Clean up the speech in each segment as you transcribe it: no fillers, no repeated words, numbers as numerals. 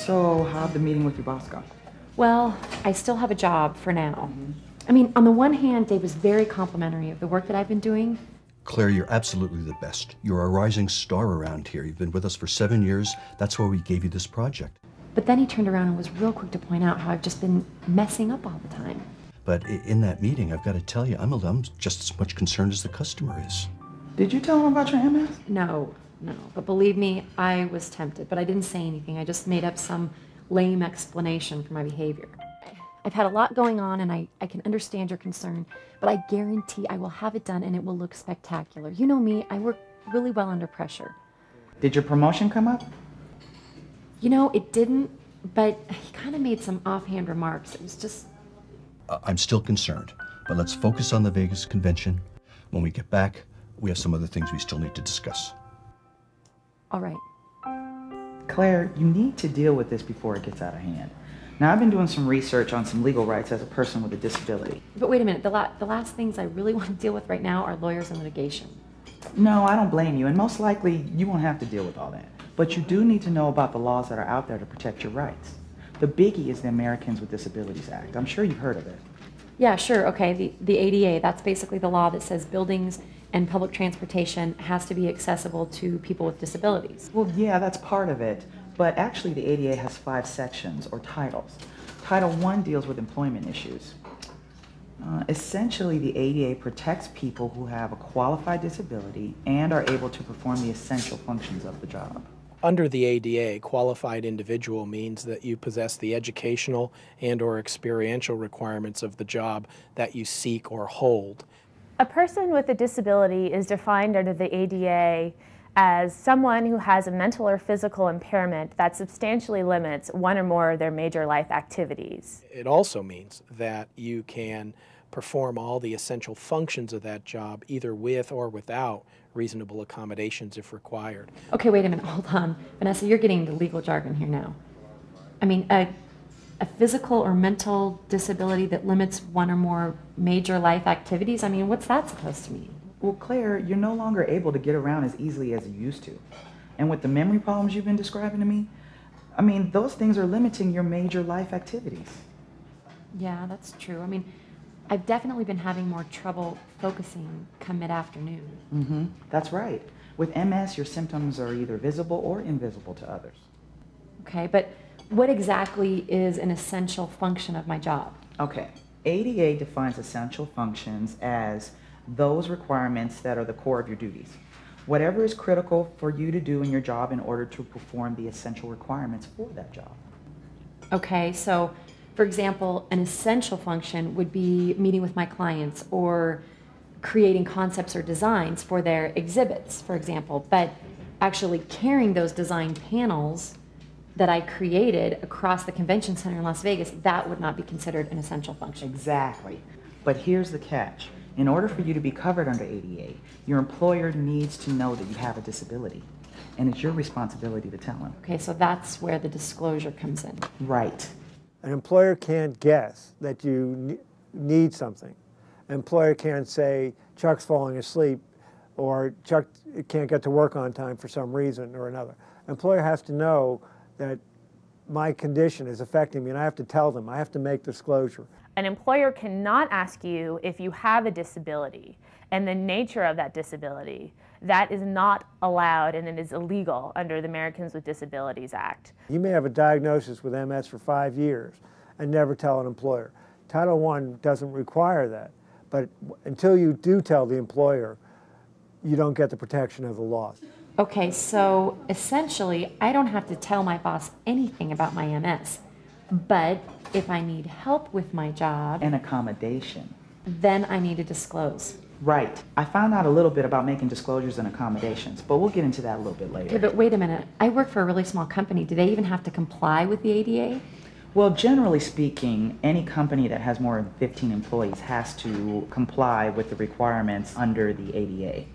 So, how'd the meeting with your boss go? Well, I still have a job for now. I mean, on the one hand, Dave was very complimentary of the work that I've been doing. Claire, you're absolutely the best. You're a rising star around here. You've been with us for 7 years. That's why we gave you this project. But then he turned around and was real quick to point out how I've just been messing up all the time. But in that meeting, I've got to tell you, I'm just as much concerned as the customer is. Did you tell him about your MS? No. But believe me, I was tempted. But I didn't say anything. I just made up some lame explanation for my behavior. I've had a lot going on, and I can understand your concern, but I guarantee I will have it done, and it will look spectacular. You know me, I work really well under pressure. Did your promotion come up? You know, it didn't, but he kind of made some offhand remarks. It was just... I'm still concerned, but let's focus on the Vegas convention. When we get back, we have some other things we still need to discuss. All right. Claire, you need to deal with this before it gets out of hand. Now, I've been doing some research on some legal rights as a person with a disability. But wait a minute, the last things I really want to deal with right now are lawyers and litigation. No, I don't blame you, and most likely you won't have to deal with all that. But you do need to know about the laws that are out there to protect your rights. The biggie is the Americans with Disabilities Act. I'm sure you've heard of it. Yeah, sure, okay, the ADA, that's basically the law that says buildings and public transportation has to be accessible to people with disabilities. Well, yeah, that's part of it. But actually, the ADA has 5 sections, or titles. Title I deals with employment issues. Essentially, the ADA protects people who have a qualified disability and are able to perform the essential functions of the job. Under the ADA, qualified individual means that you possess the educational and/or experiential requirements of the job that you seek or hold. A person with a disability is defined under the ADA as someone who has a mental or physical impairment that substantially limits one or more of their major life activities. It also means that you can perform all the essential functions of that job either with or without reasonable accommodations if required. Okay, wait a minute, hold on. Vanessa, you're getting the legal jargon here now. I mean, a physical or mental disability that limits one or more major life activities? I mean, what's that supposed to mean? Well, Claire, you're no longer able to get around as easily as you used to. And with the memory problems you've been describing to me, I mean, those things are limiting your major life activities. Yeah, that's true. I mean, I've definitely been having more trouble focusing come mid-afternoon. That's right. With MS, your symptoms are either visible or invisible to others. Okay, but what exactly is an essential function of my job? Okay, ADA defines essential functions as those requirements that are the core of your duties. Whatever is critical for you to do in your job in order to perform the essential requirements for that job. Okay, so for example, an essential function would be meeting with my clients or creating concepts or designs for their exhibits, for example, but actually carrying those design panels that I created across the convention center in Las Vegas, that would not be considered an essential function. Exactly. But here's the catch. In order for you to be covered under ADA, your employer needs to know that you have a disability, and it's your responsibility to tell them. Okay, so that's where the disclosure comes in. Right. An employer can't guess that you need something. An employer can't say, Chuck's falling asleep, or Chuck can't get to work on time for some reason or another. An employer has to know that my condition is affecting me, and I have to tell them. I have to make disclosure. An employer cannot ask you if you have a disability and the nature of that disability. That is not allowed, and it is illegal under the Americans with Disabilities Act. You may have a diagnosis with MS for 5 years and never tell an employer. Title I doesn't require that, but until you do tell the employer, you don't get the protection of the law. Okay, so essentially, I don't have to tell my boss anything about my MS, but if I need help with my job And accommodation. then I need to disclose. Right. I found out a little bit about making disclosures and accommodations, but we'll get into that a little bit later. Okay, but wait a minute. I work for a really small company. Do they even have to comply with the ADA? Well, generally speaking, any company that has more than 15 employees has to comply with the requirements under the ADA.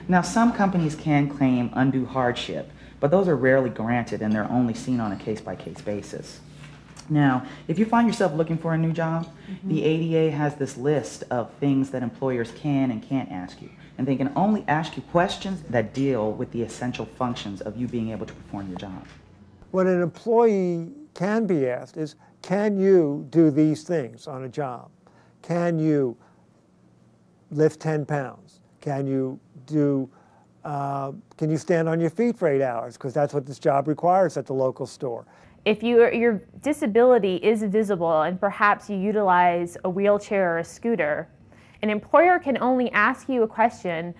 Now, some companies can claim undue hardship, but those are rarely granted and they're only seen on a case-by-case basis. Now, if you find yourself looking for a new job, the ADA has this list of things that employers can and can't ask you. And they can only ask you questions that deal with the essential functions of you being able to perform your job. What an employee can be asked is, can you do these things on a job? Can you lift 10 pounds? Can you stand on your feet for 8 hours? Because that's what this job requires at the local store. If your disability is visible and perhaps you utilize a wheelchair or a scooter, an employer can only ask you a question,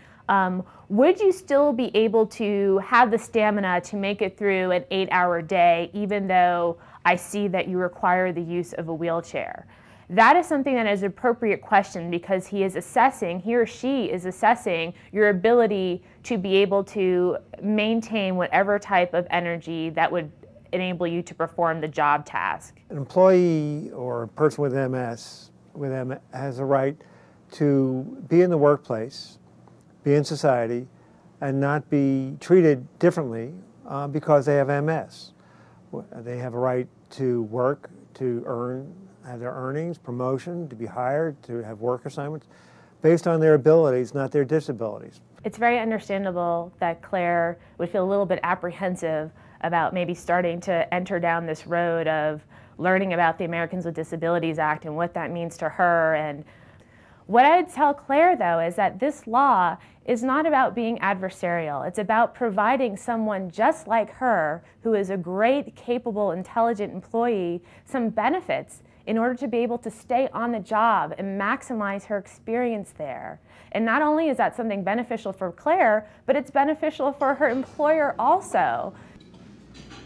would you still be able to have the stamina to make it through an 8-hour day even though I see that you require the use of a wheelchair? That is something that is an appropriate question because he or she is assessing your ability to be able to maintain whatever type of energy that would enable you to perform the job task. An employee or a person with MS has a right to be in the workplace, be in society, and not be treated differently because they have MS. They have a right to work, to have their earnings, promotion, to be hired, to have work assignments based on their abilities, not their disabilities. It's very understandable that Claire would feel a little bit apprehensive about maybe starting to enter down this road of learning about the Americans with Disabilities Act and what that means to her. And what I'd tell Claire, though, is that this law is not about being adversarial. It's about providing someone just like her, who is a great, capable, intelligent employee, some benefits in order to be able to stay on the job and maximize her experience there. And not only is that something beneficial for Claire, but it's beneficial for her employer also.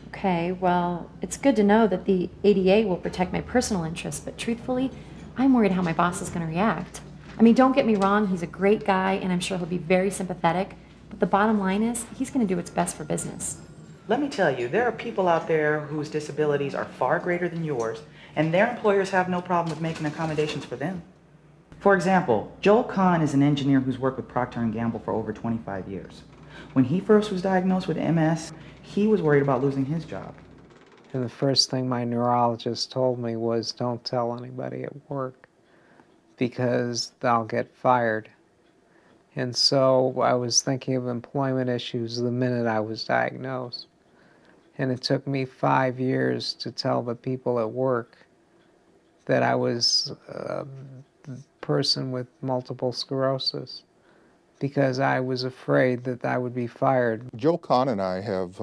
Okay, well, it's good to know that the ADA will protect my personal interests, but truthfully, I'm worried how my boss is going to react. I mean, don't get me wrong, he's a great guy, and I'm sure he'll be very sympathetic, but the bottom line is, he's going to do what's best for business. Let me tell you, there are people out there whose disabilities are far greater than yours, and their employers have no problem with making accommodations for them. For example, Joel Kahn is an engineer who's worked with Procter & Gamble for over 25 years. When he first was diagnosed with MS, he was worried about losing his job. And the first thing my neurologist told me was, don't tell anybody at work because they'll get fired. And so I was thinking of employment issues the minute I was diagnosed. And it took me 5 years to tell the people at work that I was a person with multiple sclerosis, because I was afraid that I would be fired. Joe Kahn and I have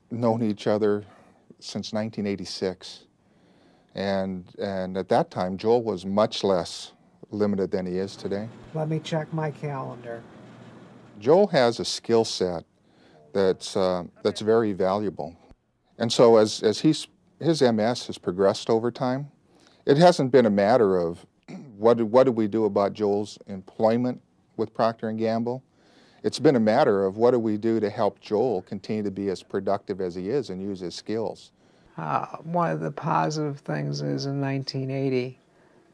known each other since 1986. And at that time, Joel was much less limited than he is today. Let me check my calendar. Joel has a skill set that's very valuable. And so as his MS has progressed over time, it hasn't been a matter of what do we do about Joel's employment with Procter & Gamble. It's been a matter of what do we do to help Joel continue to be as productive as he is and use his skills. One of the positive things is in 1980,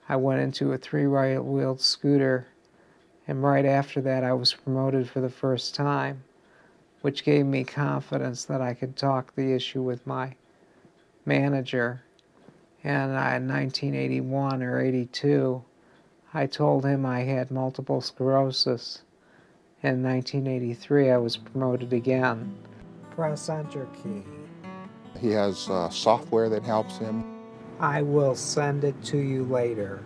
I went into a 3-wheeled scooter, and right after that I was promoted for the first time, which gave me confidence that I could talk the issue with my manager. And in 1981 or 82, I told him I had multiple sclerosis. In 1983, I was promoted again. Press Enter key. He has software that helps him. I will send it to you later.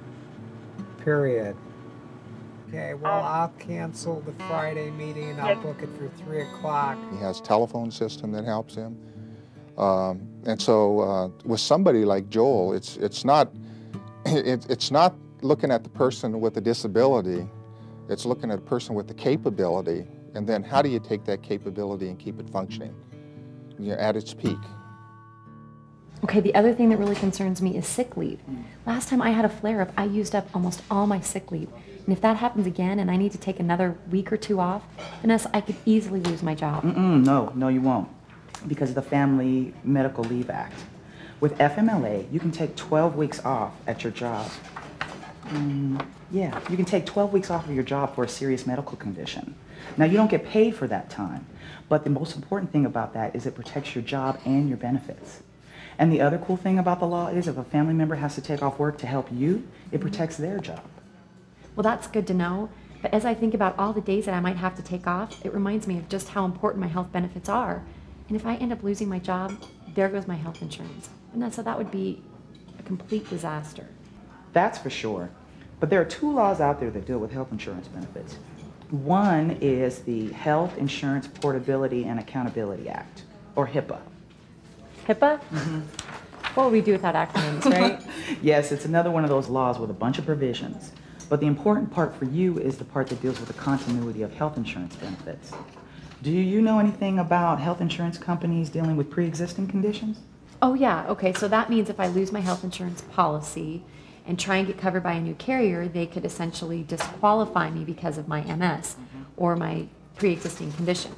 Period. Okay, well, I'll cancel the Friday meeting and I'll book it for 3 o'clock. He has a telephone system that helps him. And so with somebody like Joel, it's not looking at the person with a disability, it's looking at a person with the capability, and then how do you take that capability and keep it functioning, at its peak. Okay, the other thing that really concerns me is sick leave. Last time I had a flare-up, I used up almost all my sick leave. And if that happens again and I need to take another week or 2 off, Vanessa, I could easily lose my job. No, you won't. Because of the Family Medical Leave Act. With FMLA, you can take 12 weeks off at your job. Yeah, you can take 12 weeks off of your job for a serious medical condition. Now, you don't get paid for that time, but the most important thing about that is it protects your job and your benefits. And the other cool thing about the law is if a family member has to take off work to help you, it protects their job. Well, that's good to know, but as I think about all the days that I might have to take off, it reminds me of just how important my health benefits are. And if I end up losing my job, there goes my health insurance. And so that would be a complete disaster. That's for sure. But there are two laws out there that deal with health insurance benefits. One is the Health Insurance Portability and Accountability Act, or HIPAA. HIPAA? What would we do without acronyms, right? Yes, it's another one of those laws with a bunch of provisions. But the important part for you is the part that deals with the continuity of health insurance benefits. Do you know anything about health insurance companies dealing with pre-existing conditions? Oh yeah, okay, so that means if I lose my health insurance policy and try and get covered by a new carrier, they could essentially disqualify me because of my MS or my pre-existing condition.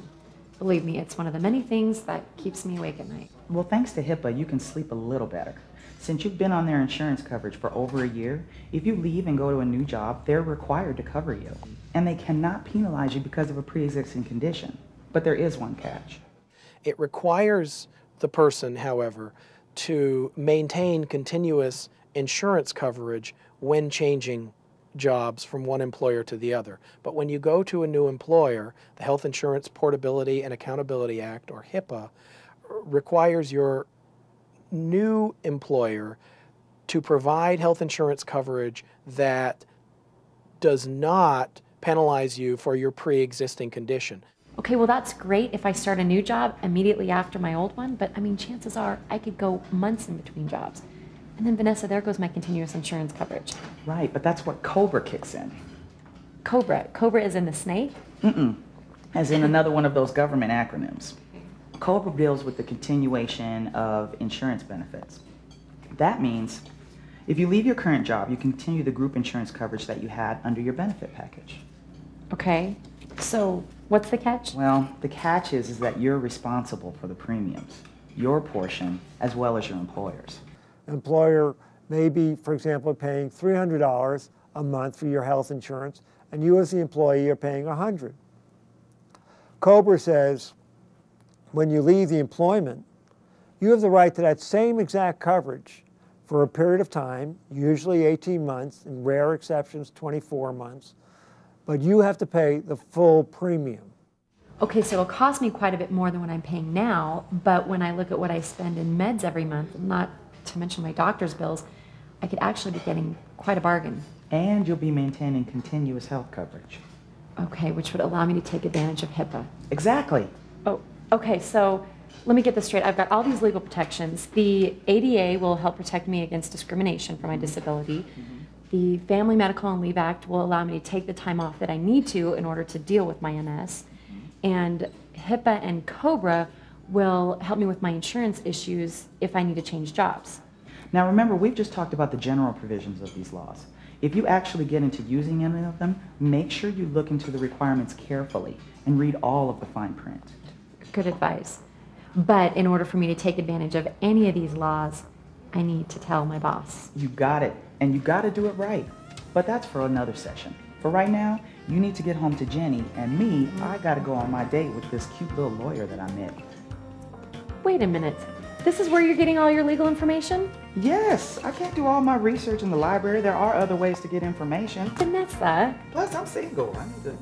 Believe me, it's one of the many things that keeps me awake at night. Well, thanks to HIPAA, you can sleep a little better. Since you've been on their insurance coverage for over a year, if you leave and go to a new job, they're required to cover you. And they cannot penalize you because of a pre-existing condition. But there is one catch. It requires the person, however, to maintain continuous insurance coverage when changing jobs from one employer to the other. But when you go to a new employer, the Health Insurance Portability and Accountability Act, or HIPAA, requires your new employer to provide health insurance coverage that does not penalize you for your pre-existing condition. Okay, well that's great if I start a new job immediately after my old one, but I mean chances are I could go months in between jobs. And then Vanessa, there goes my continuous insurance coverage. Right, but that's what COBRA kicks in. COBRA. COBRA is in the snake? As in another one of those government acronyms. COBRA deals with the continuation of insurance benefits. That means if you leave your current job, you continue the group insurance coverage that you had under your benefit package. Okay, so what's the catch? Well, the catch is that you're responsible for the premiums, your portion, as well as your employer's. Employer may be, for example, paying $300 a month for your health insurance, and you as the employee are paying $100. COBRA says when you leave the employment, you have the right to that same exact coverage for a period of time, usually 18 months, in rare exceptions, 24 months, but you have to pay the full premium. Okay, so it'll cost me quite a bit more than what I'm paying now, but when I look at what I spend in meds every month, not to mention my doctor's bills, I could actually be getting quite a bargain. And you'll be maintaining continuous health coverage. Okay, which would allow me to take advantage of HIPAA. Exactly. Oh, okay, so let me get this straight. I've got all these legal protections. The ADA will help protect me against discrimination for my disability. The Family Medical and Leave Act will allow me to take the time off that I need to in order to deal with my MS. And HIPAA and COBRA will help me with my insurance issues if I need to change jobs. Now remember, we've just talked about the general provisions of these laws. If you actually get into using any of them, make sure you look into the requirements carefully and read all of the fine print. Good advice. But in order for me to take advantage of any of these laws, I need to tell my boss. You got it, and you got to do it right. But that's for another session. For right now, you need to get home to Jenny, and me, I got to go on my date with this cute little lawyer that I met. Wait a minute. This is where you're getting all your legal information? Yes, I can't do all my research in the library. There are other ways to get information. Vanessa. Plus, I'm single. I need to,